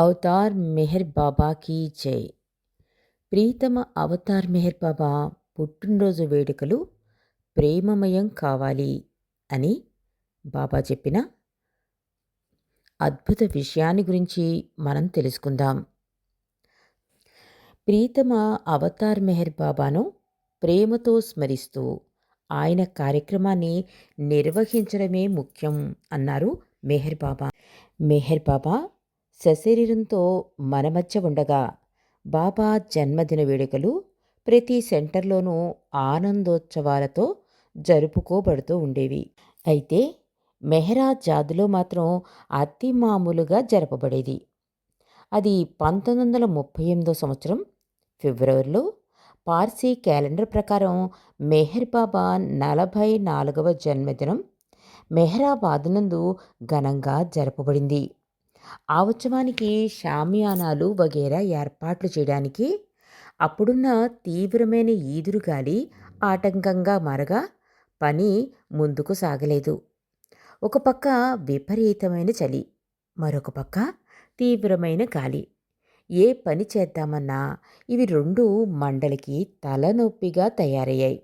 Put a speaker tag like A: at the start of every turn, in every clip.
A: Avatar Meher బాబా key జై. ప్రీతమ Avatar Meher బాబా పుట్టినరోజు వేడుకలు ప్రేమమయం కావాలి అని బాబా చెప్పిన అద్భుత విషయాన్ని గురించి మనం తెలుసుకుందాం. ప్రీతమ అవతార్ మెహర్ బాబాను ప్రేమతో స్మరిస్తూ ఆయన కార్యక్రమాన్ని నిర్వహించడమే ముఖ్యం అన్నారు మెహర్ బాబా. మెహర్ బాబా సశరీరంతో మన మధ్య ఉండగా బాబా జన్మదిన వేడుకలు ప్రతి సెంటర్లోనూ ఆనందోత్సవాలతో జరుపుకోబడుతూ ఉండేవి. అయితే మెహ్రా జాదులో మాత్రం అతి మామూలుగా జరపబడేది. అది 1938 సంవత్సరం ఫిబ్రవరిలో పార్సీ క్యాలెండర్ ప్రకారం మెహర్ బాబా 44వ జన్మదినం మెహ్రాబాద్ నందు ఘనంగా జరపబడింది. ఆ ఉత్సవానికి షామియానాలు వగైరా ఏర్పాట్లు చేయడానికి అప్పుడున్న తీవ్రమైన ఈదురుగాలి ఆటంకంగా మారగా పని ముందుకు సాగలేదు. ఒక పక్క విపరీతమైన చలి, మరొక పక్క తీవ్రమైన గాలి. ఏ పని చేద్దామన్నా ఇవి రెండు మండలికి తలనొప్పిగా తయారయ్యాయి.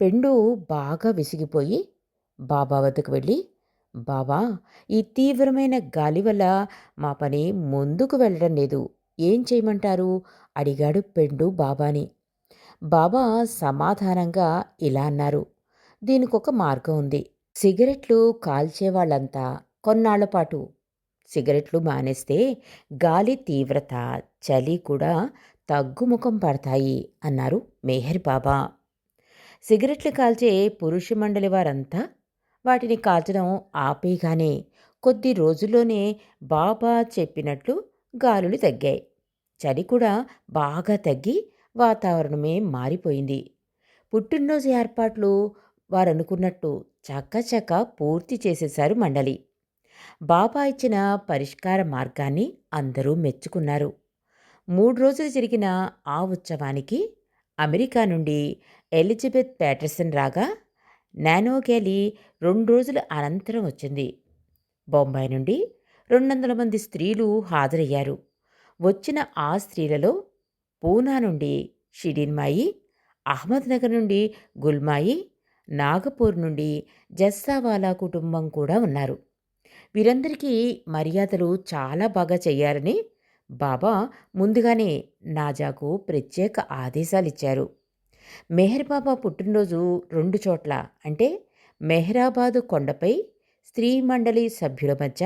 A: పెండు బాగా విసిగిపోయి బాబా వద్దకు వెళ్ళి, బాబా, ఈ తీవ్రమైన గాలి వల్ల మా పని ముందుకు వెళ్ళడం లేదు, ఏం చేయమంటారు అడిగాడు పెండు బాబాని. బాబా సమాధానంగా ఇలా అన్నారు, దీనికొక మార్గం ఉంది. సిగరెట్లు కాల్చేవాళ్ళంతా కొన్నాళ్ల పాటు సిగరెట్లు మానేస్తే గాలి తీవ్రత, చలి కూడా తగ్గుముఖం పడతాయి అన్నారు మెహర్ బాబా. సిగరెట్లు కాల్చే పురుష మండలి వారంతా వాటిని కాల్చడం ఆపేయగానే కొద్ది రోజుల్లోనే బాబా చెప్పినట్లు గాలులు తగ్గాయి. చలి కూడా బాగా తగ్గి వాతావరణమే మారిపోయింది. పుట్టినరోజు ఏర్పాట్లు వారనుకున్నట్టు చకచక పూర్తి చేసేశారు మండలి. బాబా ఇచ్చిన పరిష్కార మార్గాన్ని అందరూ మెచ్చుకున్నారు. 3 రోజులు జరిగిన ఆ ఉత్సవానికి అమెరికా నుండి ఎలిజబెత్ ప్యాటర్సన్ రాగా, నానో గ్యాలీ 2 రోజుల అనంతరం వచ్చింది. బొంబాయి నుండి 200 మంది స్త్రీలు హాజరయ్యారు. వచ్చిన ఆ స్త్రీలలో పూనా నుండి షిరిన్మాయి, అహ్మద్నగర్ నుండి గుల్మాయి, నాగపూర్ నుండి జస్సావాలా కుటుంబం కూడా ఉన్నారు. వీరందరికీ మర్యాదలు చాలా బాగా చెయ్యాలని బాబా ముందుగానే నాజాకు ప్రత్యేక ఆదేశాలిచ్చారు. మెహర్ బాబా పుట్టినరోజు 2 చోట్ల, అంటే మెహ్రాబాదు కొండపై స్త్రీ మండలి సభ్యుల మధ్య,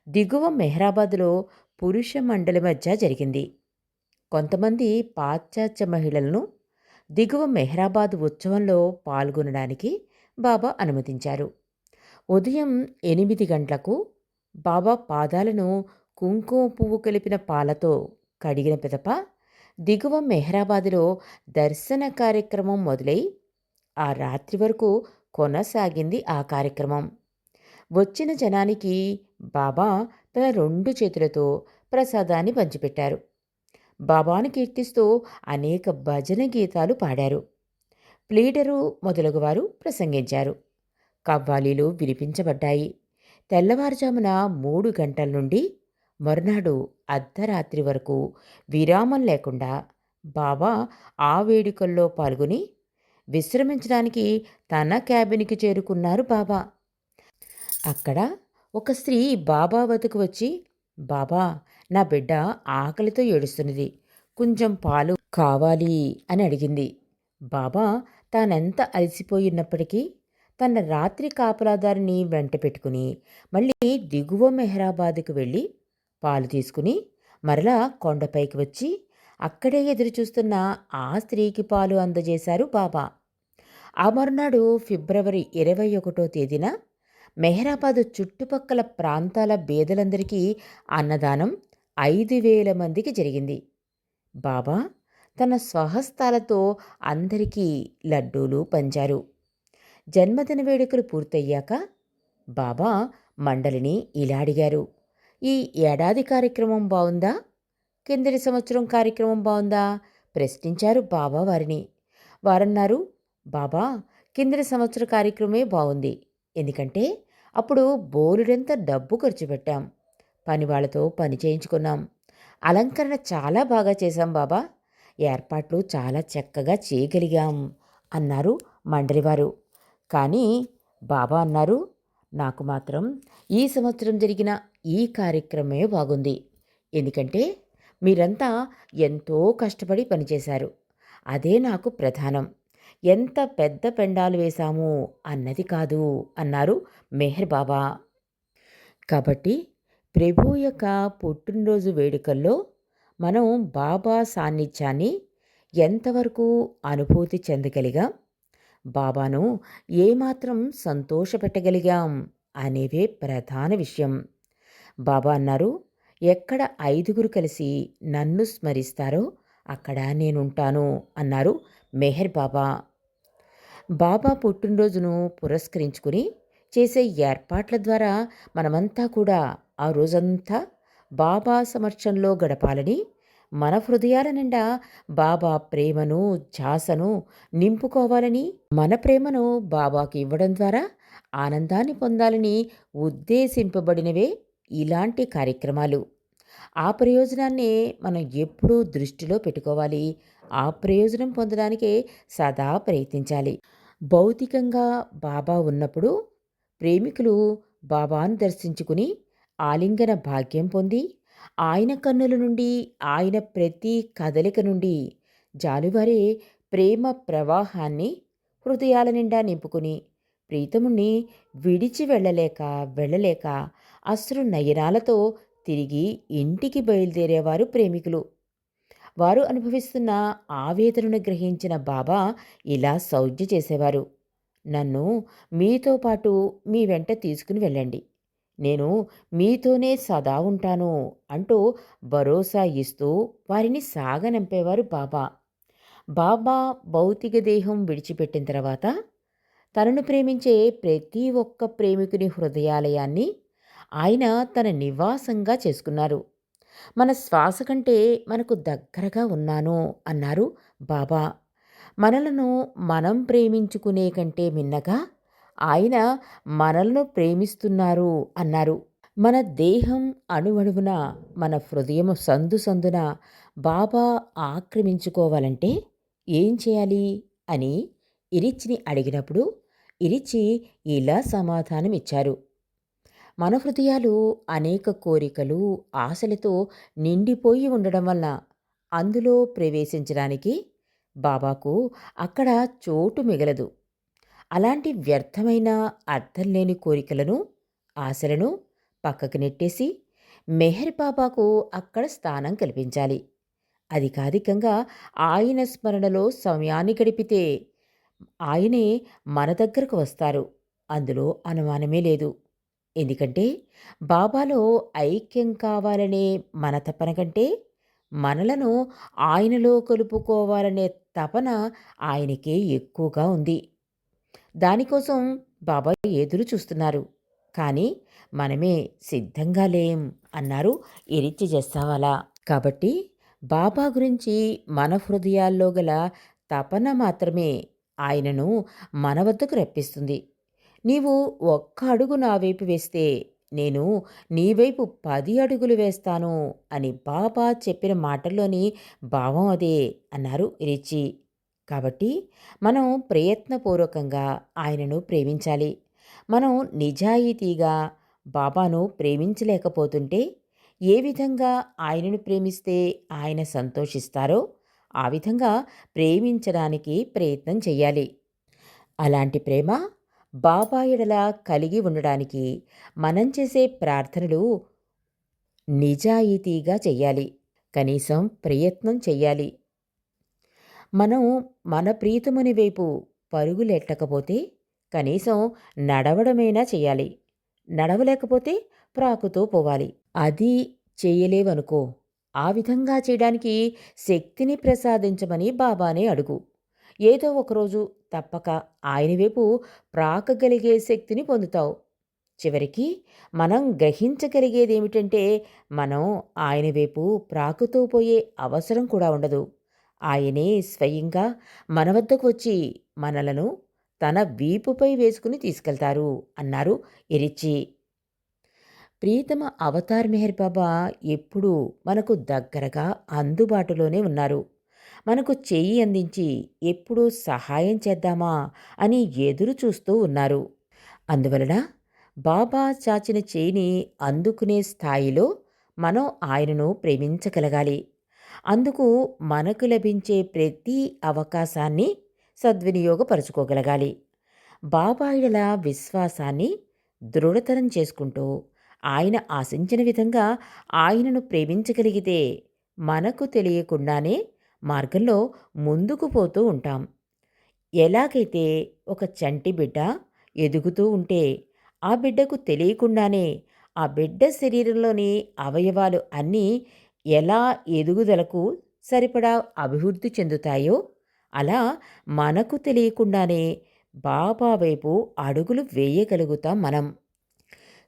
A: దిగువ మెహ్రాబాదులో పురుష మండలి మధ్య జరిగింది. కొంతమంది పాశ్చాత్య మహిళలను దిగువ మెహ్రాబాద్ ఉత్సవంలో పాల్గొనడానికి బాబా అనుమతించారు. ఉదయం 8 గంటలకు బాబా పాదాలను కుంకుమ పువ్వు కలిపిన పాలతో కడిగిన పిదప దిగువ మెహ్రాబాదులో దర్శన కార్యక్రమం మొదలై ఆ రాత్రి వరకు కొనసాగింది. ఆ కార్యక్రమం వచ్చిన జనానికి బాబా తన 2 చేతులతో ప్రసాదాన్ని పంచిపెట్టారు. బాబాను కీర్తిస్తూ అనేక భజన గీతాలు పాడారు. ప్లీడరు మొదలగువారు ప్రసంగించారు. కవ్వాలీలు వినిపించబడ్డాయి. తెల్లవారుజామున 3 గంటల నుండి మరునాడు అర్ధరాత్రి వరకు విరామం లేకుండా బాబా ఆ వేడుకల్లో పాల్గొని విశ్రమించడానికి తన క్యాబిన్కి చేరుకున్నారు బాబా. అక్కడ ఒక స్త్రీ బాబా వద్దకు వచ్చి, బాబా, నా బిడ్డ ఆకలితో ఏడుస్తున్నది, కొంచెం పాలు కావాలి అని అడిగింది. బాబా తానెంత అలసిపోయినప్పటికీ తన రాత్రి కాపలాదారిని వెంట పెట్టుకుని మళ్ళీ దిగువ మెహ్రాబాద్కు వెళ్ళి పాలు తీసుకుని మరలా కొండపైకి వచ్చి అక్కడే ఎదురుచూస్తున్న ఆ స్త్రీకి పాలు అందజేశారు బాబా. ఆ మరునాడు ఫిబ్రవరి 21వ తేదీన మెహ్రాబాద్ చుట్టుపక్కల ప్రాంతాల పేదలందరికీ అన్నదానం 5,000 మందికి జరిగింది. బాబా తన స్వహస్తాలతో అందరికీ లడ్డూలు పంచారు. జన్మదిన వేడుకలు పూర్తయ్యాక బాబా మండలిని ఇలా అడిగారు, ఈ ఏడాది కార్యక్రమం బావుందా, కిందటి సంవత్సరం కార్యక్రమం బావుందా ప్రశ్నించారు బాబా వారిని. వారన్నారు, బాబా, కిందటి సంవత్సర కార్యక్రమే బావుంది, ఎందుకంటే అప్పుడు బోలెడంత డబ్బు ఖర్చు పెట్టాం, పనివాళ్ళతో పని చేయించుకున్నాం. అలంకరణ చాలా బాగా చేశాం బాబా. ఏర్పాట్లు చాలా చక్కగా చేయగలిగాం అన్నారు మండలివారు. కానీ బాబా అన్నారు, నాకు మాత్రం ఈ సంవత్సరం జరిగిన ఈ కార్యక్రమమే బాగుంది. ఎందుకంటే మీరంతా ఎంతో కష్టపడి పనిచేశారు. అదే నాకు ప్రధానం. ఎంత పెద్ద పెండాలు వేశాము అన్నది కాదు అన్నారు మెహర్ బాబా. కాబట్టి ప్రభువు యొక్క పుట్టినరోజు వేడుకల్లో మనం బాబా సాన్నిధ్యాన్ని ఎంతవరకు అనుభూతి చెందగలిగాం, బాబాను ఏమాత్రం సంతోషపెట్టగలిగాం అనేవే ప్రధాన విషయం. బాబా అన్నారు, ఎక్కడ 5గురు కలిసి నన్ను స్మరిస్తారో అక్కడ నేనుంటాను అన్నారు మెహర్ బాబా. బాబా పుట్టినరోజును పురస్కరించుకుని చేసే ఏర్పాట్ల ద్వారా మనమంతా కూడా ఆ రోజంతా బాబా సమక్షంలో గడపాలని, మన హృదయాల నిండా బాబా ప్రేమను, ధ్యాసను నింపుకోవాలని, మన ప్రేమను బాబాకి ఇవ్వడం ద్వారా ఆనందాన్ని పొందాలని ఉద్దేశింపబడినవే ఇలాంటి కార్యక్రమాలు. ఆ ప్రయోజనాన్నే మనం ఎప్పుడూ దృష్టిలో పెట్టుకోవాలి. ఆ ప్రయోజనం పొందడానికే సదా ప్రయత్నించాలి. భౌతికంగా బాబా ఉన్నప్పుడు ప్రేమికులు బాబాను దర్శించుకుని ఆలింగన భాగ్యం పొంది, ఆయన కన్నుల నుండి, ఆయన ప్రతి కదలిక నుండి జాలువారే ప్రేమ ప్రవాహాన్ని హృదయాల నిండా నింపుకుని, ప్రీతముణ్ణి విడిచి వెళ్ళలేక అశ్రు నయనాలతో తిరిగి ఇంటికి బయలుదేరేవారు ప్రేమికులు. వారు అనుభవిస్తున్న ఆవేదనను గ్రహించిన బాబా ఇలా సౌజ్ఞ చేసేవారు. నన్ను మీతో పాటు మీ వెంట తీసుకుని వెళ్ళండి. నేను మీతోనే సదా ఉంటాను అంటూ భరోసా ఇస్తూ వారిని సాగనంపేవారు బాబా. బాబా భౌతిక దేహం విడిచిపెట్టిన తర్వాత తనను ప్రేమించే ప్రతి ఒక్క ప్రేమికుని హృదయాలయాన్ని ఆయన తన నివాసంగా చేసుకున్నారు. మన శ్వాస కంటే మనకు దగ్గరగా ఉన్నాను అన్నారు బాబా. మనలను మనం ప్రేమించుకునే కంటే మిన్నగా ఆయన మనలను ప్రేమిస్తున్నారు అన్నారు. మన దేహం అణువణువున, మన హృదయం సందు సందున బాబా ఆక్రమించుకోవాలంటే ఏం చేయాలి అని ఇరిచ్చిని అడిగినప్పుడు ఇరిచి ఇలా సమాధానం ఇచ్చారు. మన హృదయాలు అనేక కోరికలు, ఆశలతో నిండిపోయి ఉండడం వల్ల అందులో ప్రవేశించడానికి బాబాకు అక్కడ చోటు మిగలదు. అలాంటి వ్యర్థమైన అర్థం లేని కోరికలను, ఆశలను పక్కకు నెట్టేసి మెహర్ బాబాకు అక్కడ స్థానం కల్పించాలి. అధికాధికంగా ఆయన స్మరణలో సమయాన్ని గడిపితే ఆయనే మన దగ్గరకు వస్తారు. అందులో అనుమానమే లేదు. ఎందుకంటే బాబాలో ఐక్యం కావాలనే మన తపన కంటే మనలను ఆయనలో కలుపుకోవాలనే తపన ఆయనకే ఎక్కువగా ఉంది. దానికోసం బాబా ఎదురు చూస్తున్నారు. కానీ మనమే సిద్ధంగా లేం అన్నారు ఎరిచి జస్సావాలా. కాబట్టి బాబా గురించి మన హృదయాల్లో గల తపన మాత్రమే ఆయనను మన వద్దకు రప్పిస్తుంది. నీవు ఒక్క అడుగు నా వైపు వేస్తే నేను నీ వైపు 10 అడుగులు వేస్తాను అని బాబా చెప్పిన మాటల్లోని భావం అదే అన్నారు రిచి. కాబట్టి మనం ప్రయత్నపూర్వకంగా ఆయనను ప్రేమించాలి. మనం నిజాయితీగా బాబాను ప్రేమించలేకపోతుంటే ఏ విధంగా ఆయనను ప్రేమిస్తే ఆయన సంతోషిస్తారో ఆ విధంగా ప్రేమించడానికి ప్రయత్నం చెయ్యాలి. అలాంటి ప్రేమ బాబా ఎడల కలిగి ఉండడానికి మనం చేసే ప్రార్థనలు నిజాయితీగా చెయ్యాలి. కనీసం ప్రయత్నం చెయ్యాలి. మనం మన ప్రీతముని వైపు పరుగులెట్టకపోతే కనీసం నడవడమైనా చెయ్యాలి. నడవలేకపోతే ప్రాకుతూ పోవాలి. అది చేయలేవనుకో, ఆ విధంగా చేయడానికి శక్తిని ప్రసాదించమని బాబానే అడుగు. ఏదో ఒకరోజు తప్పక ఆయన వైపు ప్రాకగలిగే శక్తిని పొందుతావు. చివరికి మనం గ్రహించగలిగేదేమిటంటే మనం ఆయన వైపు ప్రాకుతూ పోయే అవసరం కూడా ఉండదు. ఆయనే స్వయంగా మన వద్దకు వచ్చి మనలను తన వీపుపై వేసుకుని తీసుకెళ్తారు అన్నారు ఎరిచి. ప్రియతమ అవతార్ మెహర్ బాబా ఎప్పుడూ మనకు దగ్గరగా అందుబాటులోనే ఉన్నారు. మనకు చెయ్యి అందించి ఎప్పుడూ సహాయం చేద్దామా అని ఎదురు చూస్తూ ఉన్నారు. అందువలన బాబా చాచిన చేయిని అందుకునే స్థాయిలో మనం ఆయనను ప్రేమించగలగాలి. అందుకు మనకు లభించే ప్రతి అవకాశాన్ని సద్వినియోగపరుచుకోగలగాలి. బాబాయిల విశ్వాసాన్ని దృఢతరం చేసుకుంటూ ఆయన ఆశించిన విధంగా ఆయనను ప్రేమించగలిగితే మనకు తెలియకుండానే మార్గంలో ముందుకు పోతూ ఉంటాం. ఎలాగైతే ఒక చంటి బిడ్డ ఎదుగుతూ ఉంటే ఆ బిడ్డకు తెలియకుండానే ఆ బిడ్డ శరీరంలోని అవయవాలు అన్నీ ఎలా ఎదుగుదలకు సరిపడా అభివృద్ధి చెందుతాయో అలా మనకు తెలియకుండానే బాబా వైపు అడుగులు వేయగలుగుతాం మనం.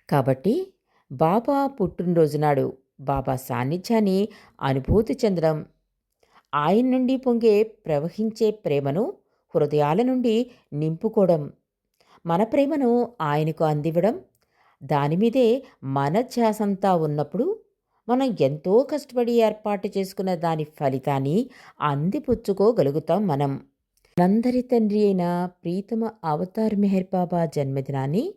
A: కాబట్టి బాబా పుట్టినరోజు నాడు బాబా సాన్నిధ్యాన్ని అనుభూతి చెందడం, ఆయన నుండి పొంగే ప్రవహించే ప్రేమను హృదయాల నుండి నింపుకోవడం, మన ప్రేమను ఆయనకు అందివ్వడం, దానిమీదే మన ధ్యాసంతా ఉన్నప్పుడు మనం ఎంతో కష్టపడి ఏర్పాటు చేసుకున్న దాని ఫలితాన్ని అందిపుచ్చుకోగలుగుతాం మనం. మనందరి తండ్రి అయిన ప్రీతమ అవతార్ మెహర్ బాబా జన్మదినాన్ని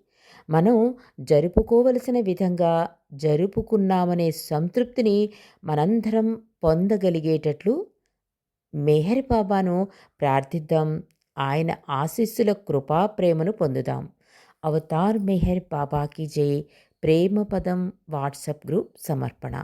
A: మనం జరుపుకోవలసిన విధంగా జరుపుకున్నామనే సంతృప్తిని మనందరం పొందగలిగేటట్లు మెహర్ బాబాను ప్రార్థిద్దాం. ఆయన ఆశీస్సుల కృపా ప్రేమను పొందుదాం. అవతార్ మెహర్ బాబాకి జై. ప్రేమ పదం వాట్సాప్ గ్రూప్ సమర్పణ.